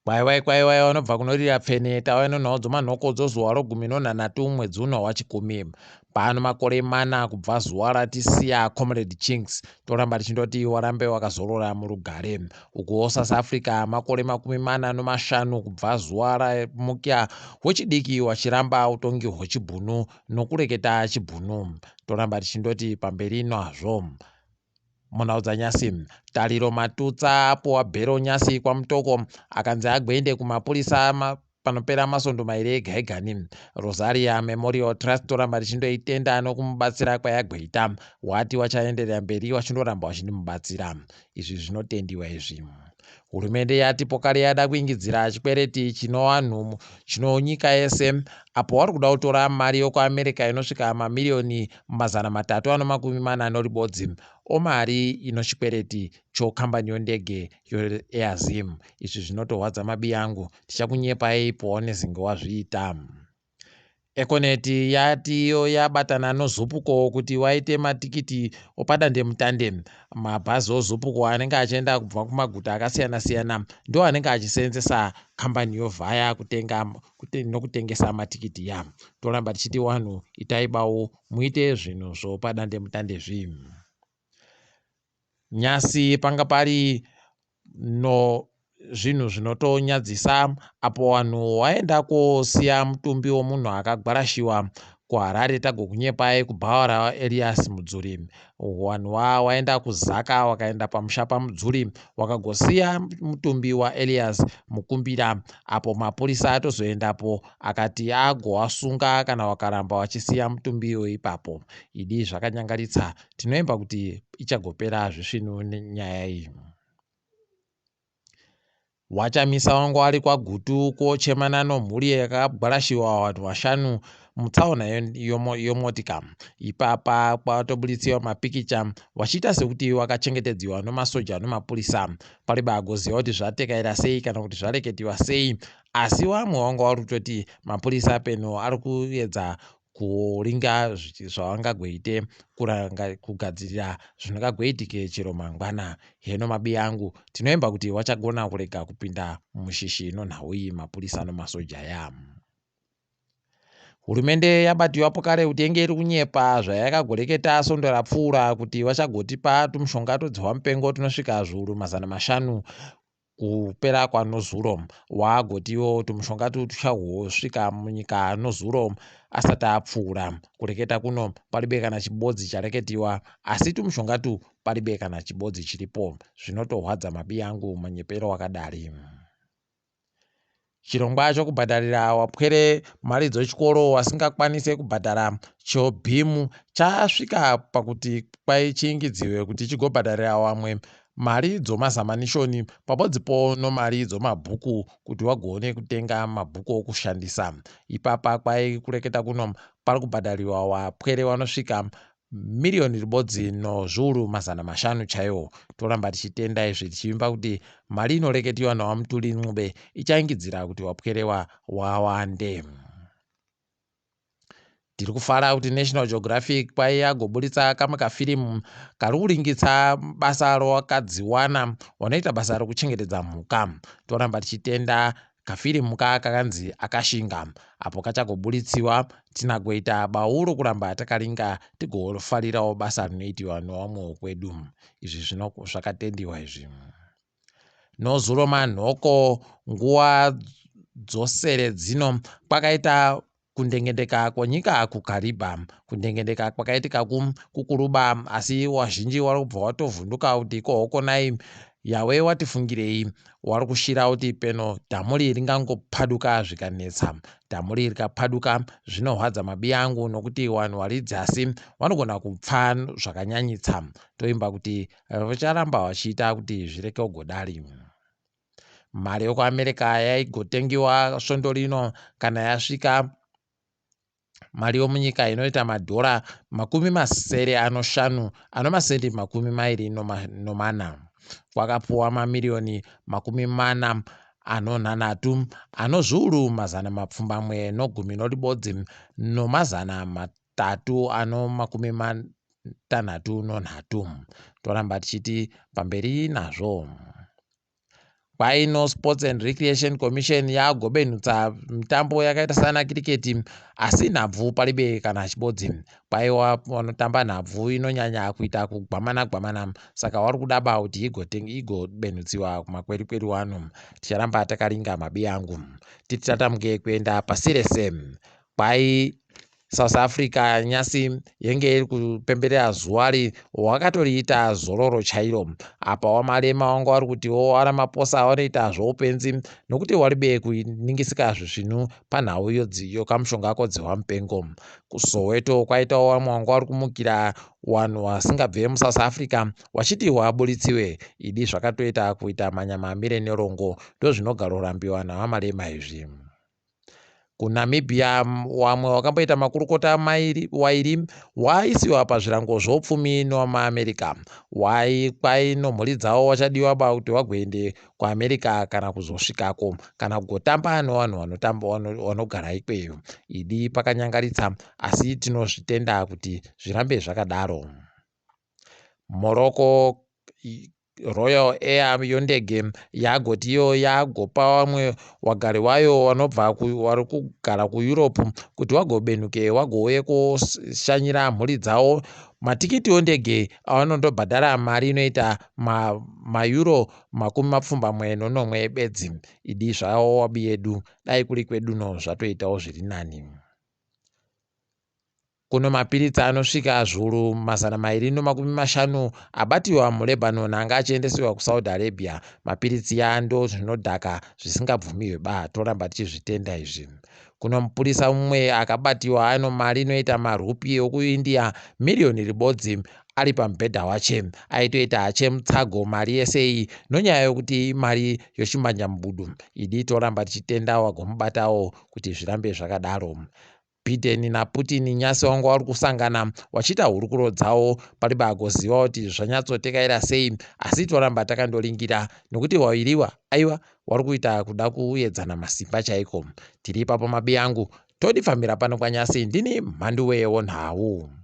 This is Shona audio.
kwaiwai vanobva kunorira pfeneta vainonawo dzomanhoko dzozuva rogumi nonhanhatu mwedzi uno waChikumi. Pano makore mana kubva zuva ratisiya Comrade Chinks toramba tichindoti warambe wakazorora murugare. Uko South Africa makore 45 kubva zuva ramukya wechidiki wachiramba utongi hwechibhunu nokureketa chibhunu. Toramba tichindoti pamberi nazvo. Munhau dzanyasi tariro matutsa apo wabhero nyasi kwamutoko akanzi agwende kumapurisa panopera masondo mairi ega egani. Rosaria Memorial Trust toramba tichindoitenda nokumubatsira kwayagweita wati wachaenderera mberi wachindoramba wachindimubatsira. Izvi zvinotendiwa izvi. Hurumende yati pokare yada kuingidzira chikwereti chino nyika yese apo wari kuda kutora mari yokuAmerica inosvika mamiliyoni 340 omari ino chikwereti chokambani yondege yoAirZim. Izvi zvinotorwadza mabi yangu, tichakunyepai poone zinge wazviita. Econet yati iyo yabatana noZupco kuti waite matikiti opadandemutande. Mabhazi oZupco anenge achienda kubva kumaguta akasiyana-siyana ndo anenge achiseenzesa kambani yovhaya kutenga nokutengesa matikiti ya. Toramba tichiti wanhu itaibawo muite zvinhu zvopadandemutande zvinhu. Nyasi panga pari zvinhu zvinotonyadzisa apo wanhu waenda kosiya mutumbi womunhu akagwarashiwa kuHarare tagokunyepai kubhaura Elias Mudzuri. Wanhu waenda kuzaka wakaenda pamusha paMudzuri wakagosiya mutumbi waElias mukumbira apo mapurisa atozoendapo akati agowasunga kana wakaramba wachisiya mutumbi iyoyo ipapo. Idi zvakanyangaritsa, tinoemba kuti ichagopera zvisvinu nenyaya iyi. Wachamisa wangu wari kwaGutu kochemana nomhuri yakagwarashiwa vanhu 5 mutsaona yomotika. Ipapa kwatobuditsiwa mapikicha wachiita sekuti wakachengetedziwa nomasoja nomapurisa. Pariba agoziva kuti zvatekaira sei kana kuti zvareketiwa sei, asi vamwe wanga vari kutoti mapurisa peno ari kuedza kuringa zvavangagoite kugadzirira zvinongagoitike chero mangwana. Heno mabi yangu, tinoemba kuti wachagona kurega kupinda mushishi nonhau iyi mapurisa nomasoja ya. Hurumende yabatiwa pokare kuti yenge iri kunyepa zvayakagoreketa sondo rapfuura kuti vachagotipa tumushonga todzihwa mupengo tunosvika zviuru 500 kupera kwaNozuro. Waagotiwo tumushonga tuchagosvika munyika noZuro asati apfuura. Kureketa kuno paribe kana chibodzi chareketiwa, asi tumushonga paribe kana chibodzi chiripo. Zvinotorwadza mabi yangu manyepero wakadari. Chirongwa chokubhadharira wapwere mari dzechikoro wasingakwanise kubhadhara chobhimu chasvika pakuti chiingidziwe kuti chigobhadharira wamwe mari dzomazamanishoni pabodzipo nomari dzomabhuku kuti wagone kutenga mabhuku okushandisa. Ipapa kureketa kuno pari kubhadhariwa wapwere wanosvika miliyoni ribodzi nozviuru 500 chaiwo. Toramba tichitenda izvi tichivimba kuti mari inoreketiwa naWamutuli Ncube ichaingidzira kuti wapwerewa wawande. Tiri kufara kuti National Geographic yagobuditsa kamwe kafirimu kari kuringitsa basa rawakadziwana wanoita basa rokuchengetedza mhuka. Toramba tichitenda kafirimu kakanzi Akashinga apo kachagobuditsiwa tinagoita bauro kuramba takaringa tigofarirawo basa rinoitiwa nowamwe kwedu. Izvi zvakatendiwa izvi. Nozuro manhoko nguva dzosere dzino kwakaita kundengendeka kwenyika kuKariba. Kundengendeka kwakaitika kukuruba, asi wazhinji wari kubva watovhunduka kuti kohokonai yawe watifungirei. Wari kushira kuti peno dhamuri ringangopaduka zvikanetsa. Dhamuri rikapaduka zvinorwadza mabi yangu nokuti vanhu varidzasi vanogona kupfa zvakanyanyitsa. Toimba kuti vacharamba vachiita kuti zvireke kugodari. Mari yokuAmerica yaigotengiwa svondo rino kana yasvika mari yomunyika inoita madhora 500 ano masendi 24. Kwakapuwa mamiliyoni 46 ano zviuru 110 nomazana 363. Toramba tichiti pamberi nazvo. kwaino Sports and Recreation Commission yagobenutsa mitambo yakaita sana kiriketi, asi nhabvu palibe kana chibodzi. Kwaiwa vanotamba nhabvu inonyanya kuita kugwamana, saka wari kudaba kuti igobenutsiwa kumakwerikweru wano. Ticharamba takaringa mabi yangu titatamuke kuenda pasi rese. Kwai South Africa nyasi yenge iri kupemberera zuwari wakatoriita zororo chairo. Apa wamarema wanga wari kuti wara maposa wanoita zvoupenzi nokuti waribe kuningisika zvisvinu panhau iyo kamushonga kodziwa mupengo. Kusoweto kwaitawo vamwe wanga wari kumukira wanhu wasingabve muSouth Africa wachiti wabulitsiwe. Idi zvakatoita kuita manyama amire nerongo, ndozvinogara urambiwa navamarema izvi. kuNamibia wamwe wakamboita makurukota wairi waisiwa pazvirango zvoupfumi nomaAmerica. Kwai nomhuri dzavo wachadiwa kuti wagoende kuAmerica kana kuzosvikako kana kugotamba nevanhu vanogara ikweyo. Idi pakanyangaritsa, asi tinozvitenda kuti zvirambe zvakadaro. Morocco Royal Air yondege yagoti iyo yagopa vamwe wagari wayo vanobva vari kugara kuEurope kuti wagobenuke wagouye kushanyira mhuri dzavo matikiti ondege avanondobhadhara mari inoita maEuro 29 bedzi. Idi zvavo wabi yedu, dai kuri kweduno zvatoitawo zviri nani. Kuno mapiritsi anosvika zviuru 250 abatiwa muLebanon anga achiendesiwa kuSaudi Arabia. Mapiritsi ando zvinodhaka zvisingabvumiwe toramba tichizvitenda izvi. Kuno mupurisa mumwe akabatiwa ano mari inoita marupi okuIndia miriyoni ribodzi ari pamubhedha wache, aitoita achemutsago mari yese iyi nonyaya yokuti mari yochimbanjamubudu. Idi toramba tichitenda wagomubatawo kuti zvirambe zvakadaro. Biden naPutin nyasi wanga wari kusangana wachiita hurukuro dzavo palibe agoziva kuti zvanyatsotekaira sei, asi toramba takandoringira nokuti wawiriwa aiwa wari kuita kuda kuedzana masimba chaiko. Tiri ipapo mabi yangu todifambira pano kwaNyasi. Ndini Mhanduwe WeNhau.